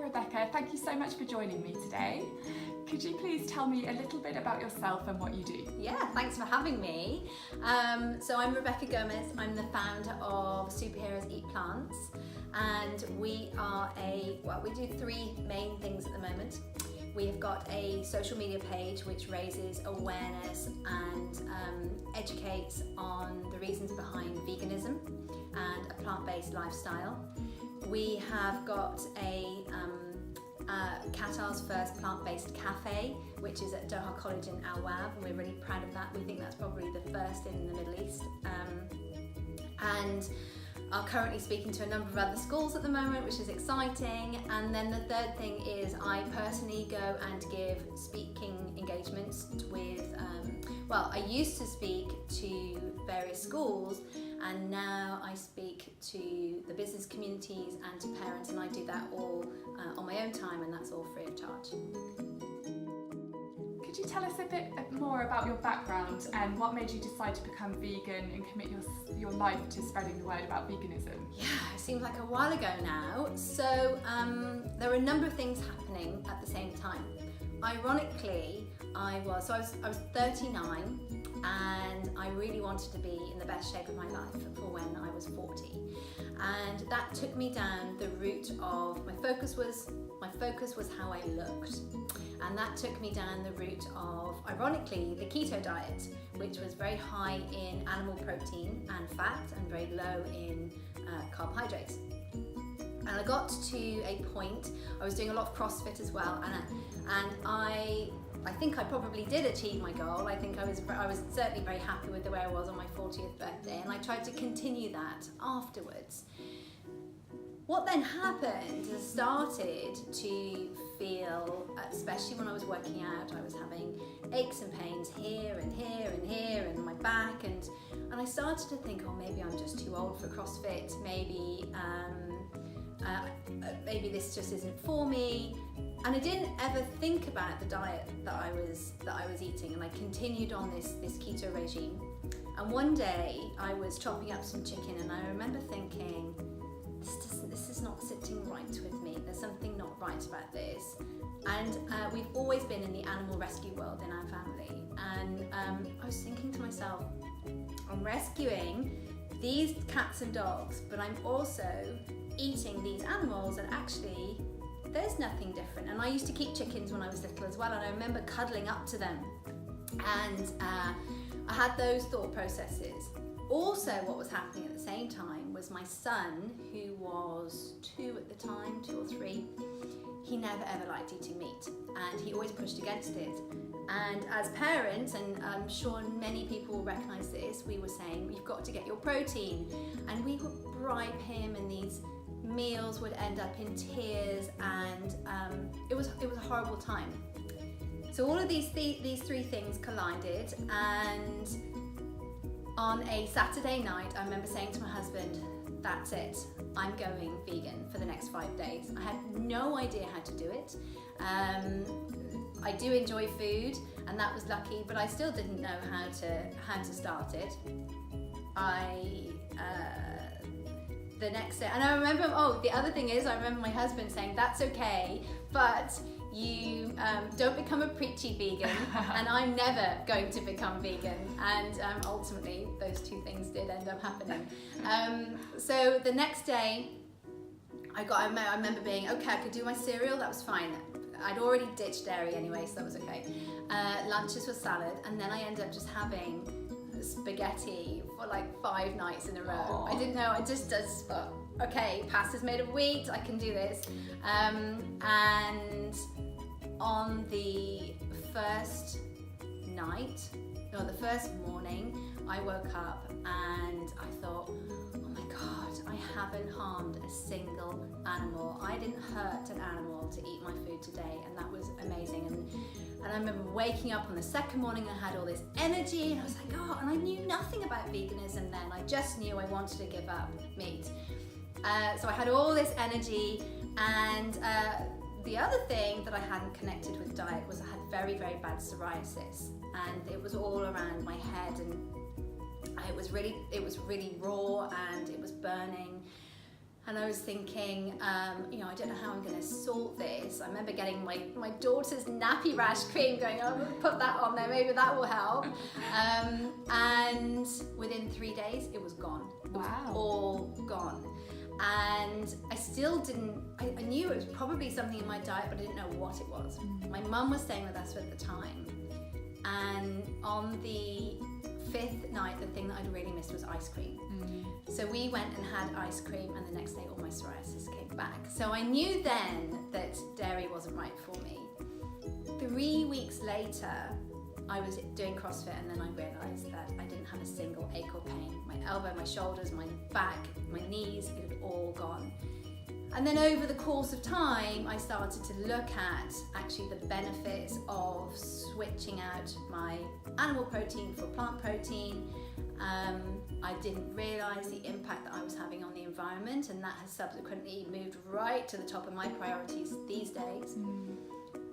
Rebecca, thank you so much for joining me today. Could you please tell me a little bit about yourself and what you do? Yeah, thanks for having me. So I'm Rebekah Gomez. I'm the founder of Superheroes Eat Plants, and we do three main things at the moment. We've got a social media page which raises awareness and educates on the reasons behind veganism and a plant-based lifestyle. We have got a Qatar's first plant-based cafe, which is at Doha College in Al Wab, and we're really proud of that. We think that's probably the first in the Middle East, and are currently speaking to a number of other schools at the moment, which is exciting. And then the third thing is I personally go and give speaking engagements with, I used to speak to various schools, and now I speak to the business communities and to parents, and I do that all on my own time, and that's all free of charge. Could you tell us a bit more about your background and what made you decide to become vegan and commit your life to spreading the word about veganism? Yeah, it seems like a while ago now. So there were a number of things happening at the same time. Ironically, I was 39, and I really wanted to be in the best shape of my life for when I was 40. And that took me down the route of my focus was how I looked. And that took me down the route of, ironically, the keto diet, which was very high in animal protein and fat and very low in carbohydrates. And I got to a point, I was doing a lot of CrossFit as well, and I think I probably did achieve my goal. I think I was certainly very happy with the way I was on my 40th birthday, and I tried to continue that afterwards. What then happened is I started to feel, especially when I was working out, I was having aches and pains here and here and here and my back, and I started to think, oh, maybe I'm just too old for CrossFit, maybe this just isn't for me. And I didn't ever think about the diet that I was eating, and I continued on this keto regime. And one day I was chopping up some chicken, and I remember thinking, this is not sitting right with me. There's something not right about this. And we've always been in the animal rescue world in our family. And I was thinking to myself, I'm rescuing these cats and dogs, but I'm also eating these animals, and actually there's nothing different. And I used to keep chickens when I was little as well, and I remember cuddling up to them. And I had those thought processes. Also, what was happening at the same time was my son, who was 2 at the time, 2 or 3, he never ever liked eating meat, and he always pushed against it. And as parents, and I'm sure many people will recognise this, we were saying, you've got to get your protein. And we would bribe him, and these meals would end up in tears, and it was a horrible time. So all of these three things collided, and on a Saturday night, I remember saying to my husband, that's it, I'm going vegan for the next 5 days. I had no idea how to do it. I do enjoy food, and that was lucky, but I still didn't know how to start it. The next day, and I remember, the other thing is, I remember my husband saying, that's okay, but you don't become a preachy vegan, and I'm never going to become vegan. And ultimately, those two things did end up happening. So the next day, I remember being, okay, I could do my cereal, that was fine. I'd already ditched dairy anyway, so that was okay. Lunches were salad, and then I ended up just having spaghetti for like 5 nights in a row. I didn't know, I just thought, okay, pasta's made of wheat, I can do this. And on the first morning, I woke up and I thought, oh my God, I haven't harmed a single animal. I didn't hurt an animal to eat my food today, and that was amazing. And I remember waking up on the second morning, I had all this energy, and I was like, oh, and I knew nothing about veganism then. I just knew I wanted to give up meat. So I had all this energy, and the other thing that I hadn't connected with diet was I had very, very bad psoriasis, and it was all around my head, and it was really raw, and it was burning. And I was thinking, I don't know how I'm going to sort this. I remember getting my daughter's nappy rash cream, going, oh, put that on there, maybe that will help. And within 3 days, it was gone. It was all gone. And I still didn't, I knew it was probably something in my diet, but I didn't know what it was. My mum was staying with us at the time. And on the 5th night, the thing that I'd really missed was ice cream. So we went and had ice cream, and the next day all my psoriasis came back. So I knew then that dairy wasn't right for me. 3 weeks later, I was doing CrossFit, and then I realised that I didn't have a single ache or pain. My elbow, my shoulders, my back, my knees, it had all gone. And then over the course of time, I started to look at actually the benefits of switching out my animal protein for plant protein. I didn't realise the impact that I was having on the environment, and that has subsequently moved right to the top of my priorities these days.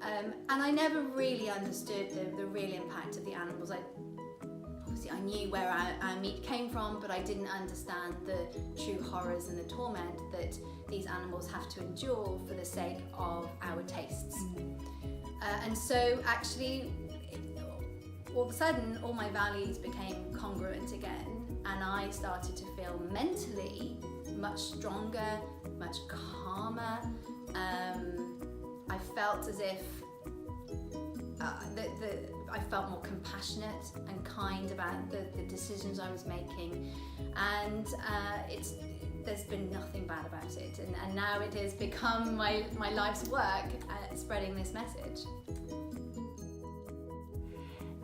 And I never really understood the real impact of the animals. Obviously I knew where our meat came from, but I didn't understand the true horrors and the torment that these animals have to endure for the sake of our tastes. And so actually, all of a sudden, all my values became congruent again, and I started to feel mentally much stronger, much calmer. I felt as if I felt more compassionate and kind about the decisions I was making, and there's been nothing bad about it, and now it has become my life's work spreading this message.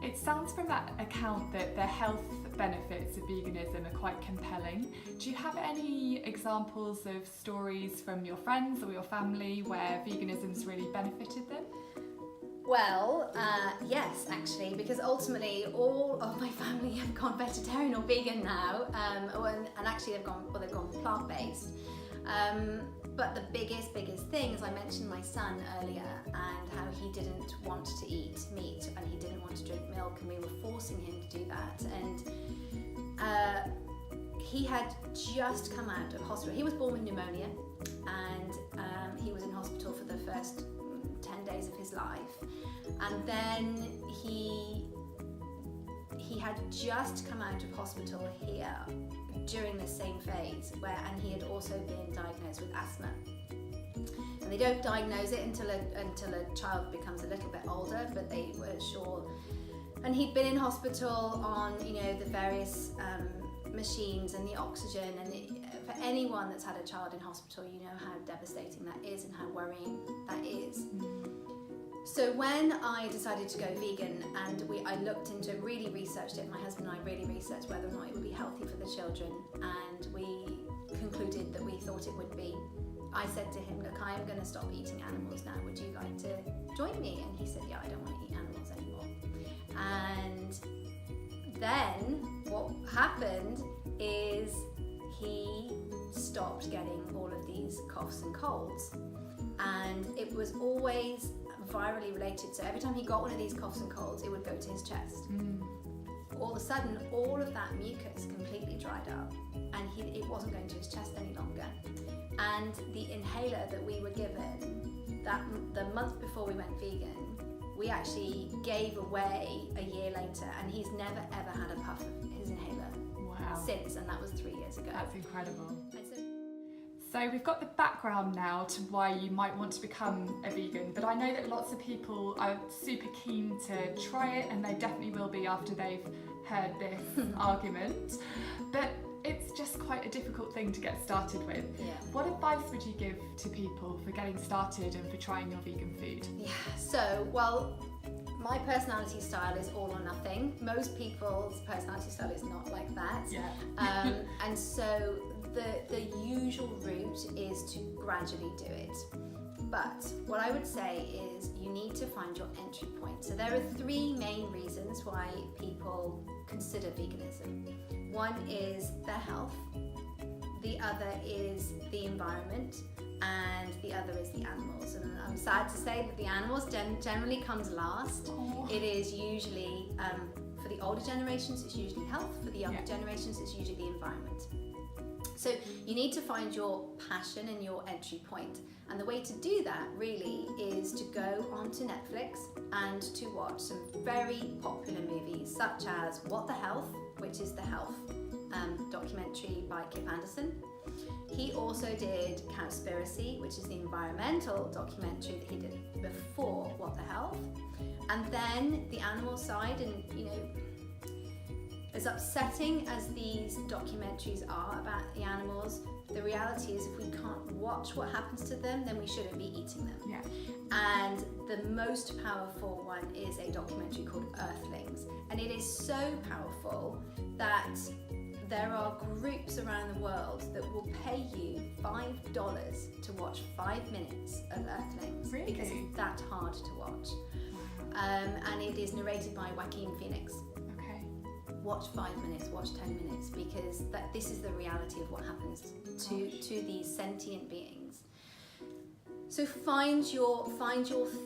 It sounds from that account that the health benefits of veganism are quite compelling. Do you have any examples of stories from your friends or your family where veganism's really benefited them? Well, yes, actually, because ultimately all of my family have gone vegetarian or vegan now, and actually they've gone plant-based. But the biggest thing is, I mentioned my son earlier and how he didn't want to eat meat and he didn't want to drink milk, and we were forcing him to do that. And he had just come out of hospital. He was born with pneumonia, and he was in hospital for the first 10 days of his life. And then he had just come out of hospital here during the same phase, and he had also been diagnosed with asthma. And they don't diagnose it until a child becomes a little bit older, but they were sure. And he'd been in hospital on the various machines and the oxygen, and for anyone that's had a child in hospital, you know how devastating that is and how worrying that is. So when I decided to go vegan, and I really researched it, my husband and I really researched whether or not it would be healthy for the children, and we concluded that we thought it would be. I said to him, look, I am going to stop eating animals now, would you like to join me? And he said, yeah, I don't want to eat animals anymore. And then what happened is he stopped getting all of these coughs and colds, and it was always virally related. So every time he got one of these coughs and colds, it would go to his chest. All of a sudden, all of that mucus completely dried up, and it wasn't going to his chest any longer. And the inhaler that we were given the month before we went vegan, we actually gave away a year later, and he's never ever had a puff of his inhaler since, and that was 3 years ago. That's incredible. So we've got the background now to why you might want to become a vegan, but I know that lots of people are super keen to try it, and they definitely will be after they've heard this argument. But it's just quite a difficult thing to get started with. Yeah. What advice would you give to people for getting started and for trying your vegan food? Yeah, so, well, my personality style is all or nothing. Most people's personality style is not like that. Yeah. And so the usual route is to gradually do it. But what I would say is you need to find your entry point. So there are 3 main reasons why people consider veganism. One is their health, the other is the environment, and the other is the animals. And I'm sad to say that the animals generally comes last. Oh. It is usually, for the older generations, it's usually health. For the younger generations, it's usually the environment. So you need to find your passion and your entry point. And the way to do that really is to go onto Netflix and to watch some very popular movies such as What the Health, which is the health documentary by Kip Anderson. He also did Cowspiracy, which is the environmental documentary that he did before What the Health. And then the animal side, and you know, as upsetting as these documentaries are about the animals, the reality is if we can't watch what happens to them, then we shouldn't be eating them. Yeah. And the most powerful one is a documentary called Earthlings. And it is so powerful that there are groups around the world that will pay you $5 to watch 5 minutes of Earthlings. Really? Because it's that hard to watch. And it is narrated by Joaquin Phoenix. Okay. Watch 5 minutes, watch 10 minutes, because this is the reality of what happens to these sentient beings. So find your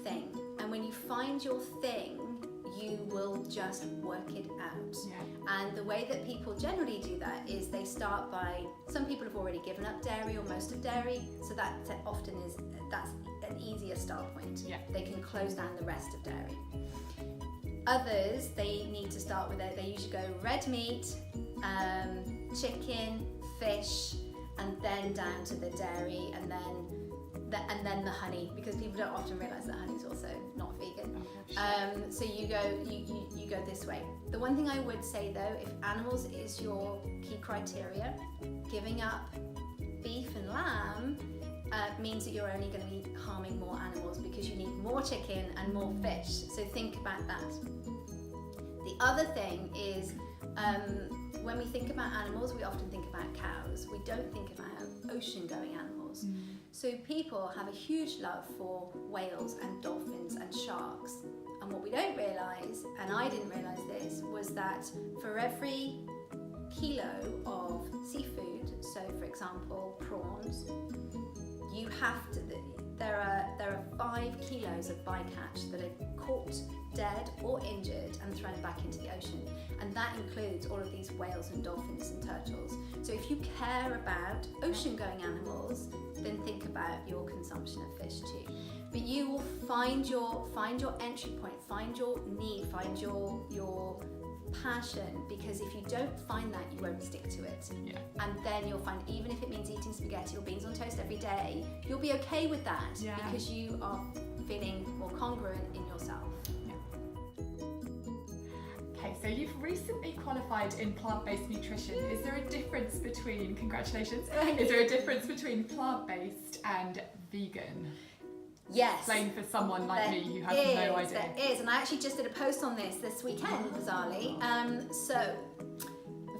thing, and when you find your thing, you will just work it out. Yeah. And the way that people generally do that is they start by, some people have already given up dairy or most of dairy, so that's an easier start point. Yeah. They can close down the rest of dairy. Others, they need to start with they usually go red meat, chicken, fish, and then down to the dairy, and then the honey, because people don't often realise that honey is also not vegan. So you go this way. The one thing I would say though, if animals is your key criteria, giving up beef and lamb means that you're only going to be harming more animals, because you need more chicken and more fish. So think about that. The other thing is, when we think about animals, we often think about cows. We don't think about ocean-going animals. So people have a huge love for whales and dolphins and sharks. And what we don't realise, and I didn't realise this, was that for every kilo of seafood, so for example prawns, you have to, there are 5 kilos of bycatch that are caught dead or injured and thrown back into the ocean, and that includes all of these whales and dolphins and turtles. So if you care about ocean-going animals, then think about your consumption of fish too. But you will find your entry point, find your need, find your passion, because if you don't find that, you won't stick to it. Yeah. And then you'll find, even if it means eating spaghetti or beans on toast every day, you'll be okay with that. Yeah. Because you are feeling more congruent in yourself. Okay, so you've recently qualified in plant-based nutrition. Is there a difference between, congratulations, is there a difference between plant-based and vegan? Yes. Explain for someone like me who has no idea. There is, and I actually just did a post on this weekend, bizarrely. So,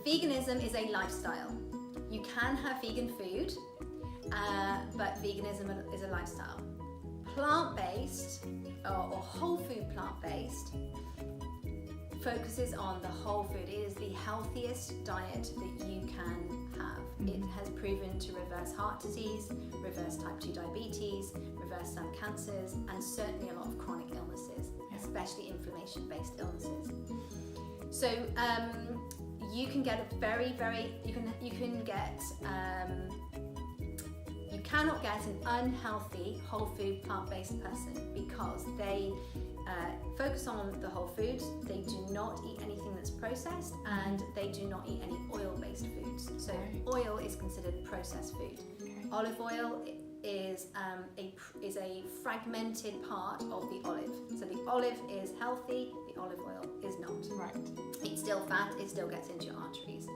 veganism is a lifestyle. You can have vegan food, but veganism is a lifestyle. Plant-based, or whole food plant-based, focuses on the whole food. It is the healthiest diet that you can have. It has proven to reverse heart disease, reverse type 2 diabetes, reverse some cancers, and certainly a lot of chronic illnesses, especially inflammation-based illnesses. So you can get you cannot get an unhealthy whole food plant-based person, because they focus on the whole food. They do not eat anything that's processed, and they do not eat any oil-based foods. So oil is considered processed food. Okay. Olive oil is a fragmented part of the olive. So the olive is healthy, the olive oil is not. Right. It's still fat, it still gets into your arteries.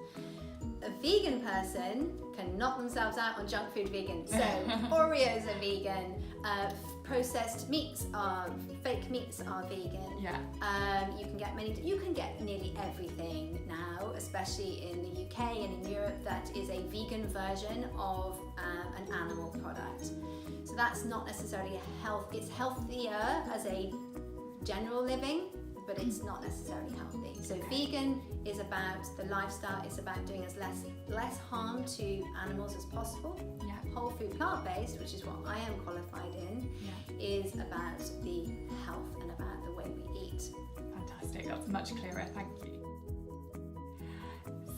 A vegan person can knock themselves out on junk food vegan. So Oreos are vegan, processed meats fake meats are vegan. Yeah. You can get nearly everything now, especially in the UK and in Europe, that is a vegan version of an animal product. So that's not necessarily it's healthier as a general living, but it's not necessarily healthy. So vegan is about the lifestyle, it's about doing as less harm to animals as possible. Yeah. Whole food plant-based, which is what I am qualified in, is about the health and about the way we eat. Fantastic, that's much clearer, thank you.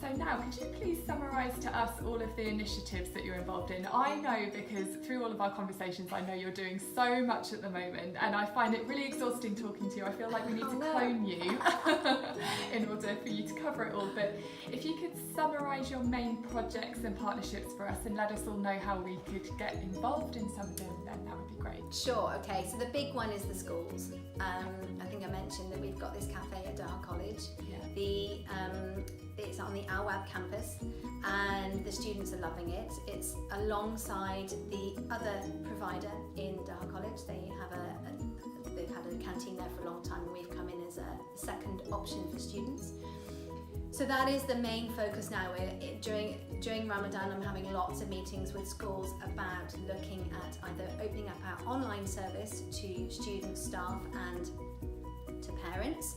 So now, could you please summarise to us all of the initiatives that you're involved in? I know, because through all of our conversations, I know you're doing so much at the moment, and I find it really exhausting talking to you. I feel like we need to clone you in order for you to cover it all. But if you could summarise your main projects and partnerships for us and let us all know how we could get involved in some of them, then that would be great. Sure, okay, so the big one is the schools. I think I mentioned that we've got this cafe at Daha College. It's on the Awab campus and the students are loving it. It's alongside the other provider in Daha College. They've had a canteen there for a long time, and we've come in as a second option for students. So that is the main focus now. During Ramadan, I'm having lots of meetings with schools about looking at either opening up our online service to students, staff and to parents,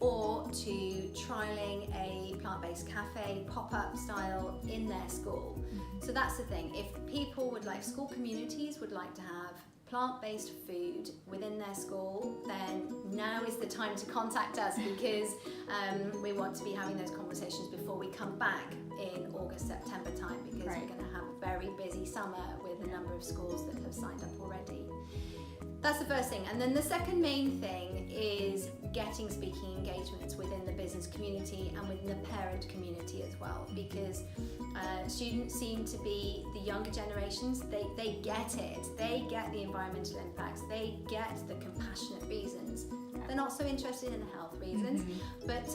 or to trialling a plant-based cafe, pop-up style in their school. So that's the thing. If people would like, school communities would like to have plant-based food within their school, then now is the time to contact us, because we want to be having those conversations before we come back in August, September time, because we're going to have a very busy summer with a number of schools that have signed up already. That's the first thing. And then the second main thing is getting speaking engagements within the business community and within the parent community as well, because students seem to be, the younger generations, they get it. They get the environmental impacts. They get the compassionate reasons. They're not so interested in the health reasons, but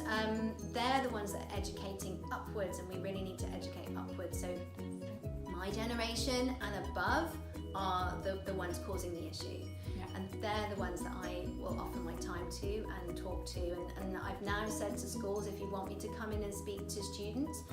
they're the ones that are educating upwards, and we really need to educate upwards. So my generation and above are the ones causing the issue. And they're the ones that I will offer my time to and talk to. And I've now said to schools, if you want me to come in and speak to students,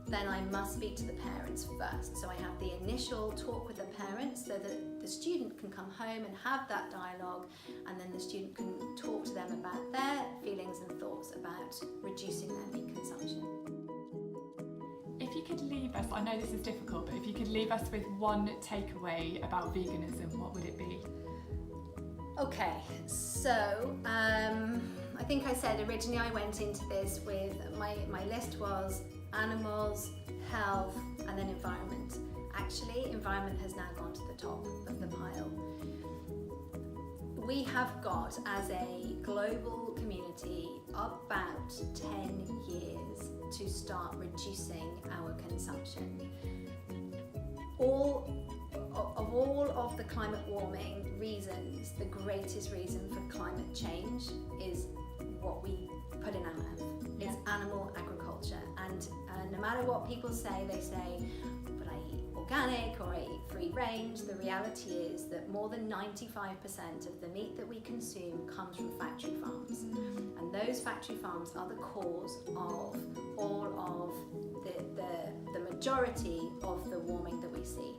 then I must speak to the parents first. So I have the initial talk with the parents so that the student can come home and have that dialogue, and then the student can talk to them about their feelings and thoughts about reducing their meat consumption. If you could leave us, I know this is difficult, but if you could leave us with one takeaway about veganism, what would it be? Okay, so I think I said originally I went into this with my list was animals, health, and then environment. Actually, environment has now gone to the top of the pile. We have got, as a global community, about 10 years to start reducing our consumption. All of the climate warming reasons, the greatest reason for climate change is what we put in our mouth. It's animal agriculture, and no matter what people say, they say, but I eat organic or I eat free range. The reality is that more than 95% of the meat that we consume comes from factory farms, and those factory farms are the cause of all of the majority of the warming that we see.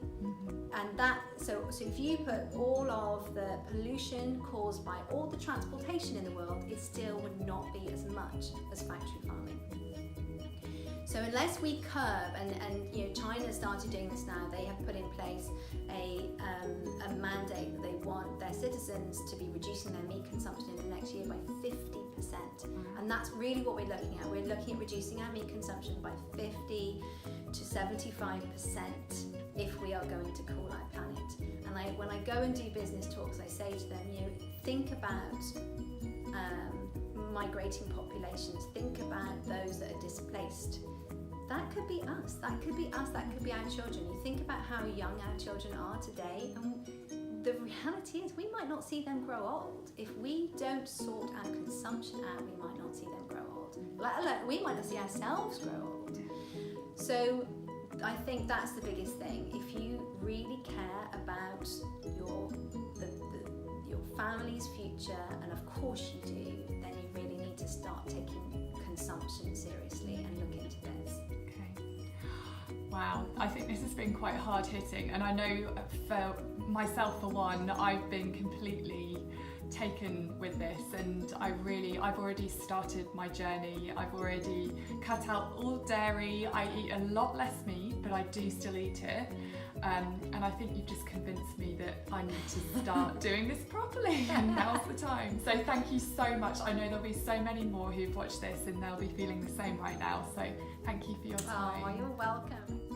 And that, so if you put all of the pollution caused by all the transportation in the world, it still would not be as much as factory farming. So unless we curb, and you know, China started doing this now, they have put in place a mandate that they want their citizens to be reducing their meat consumption in the next year by 50%. And that's really what we're looking at. We're looking at reducing our meat consumption by 50 to 75% if we are going to cool our planet. And when I go and do business talks, I say to them, you know, think about migrating populations, think about those that are displaced. That could be us, that could be us, that could be our children. You think about how young our children are today, and the reality is we might not see them grow old. If we don't sort our consumption out, we might not see them grow old. Let alone, we might not see ourselves grow old. So I think that's the biggest thing. If you really care about your family's future, and of course you do, then you really need to start taking consumption seriously and look into this. Okay. Wow, I think this has been quite hard hitting, and I know for myself, for one, I've been completely taken with this, and I've already started my journey. I've already cut out all dairy. I eat a lot less meat, but I do still eat it. And I think you've just convinced me that I need to start doing this properly, and now's the time. So thank you so much. I know there'll be so many more who've watched this and they'll be feeling the same right now. So thank you for your time. Oh, you're welcome.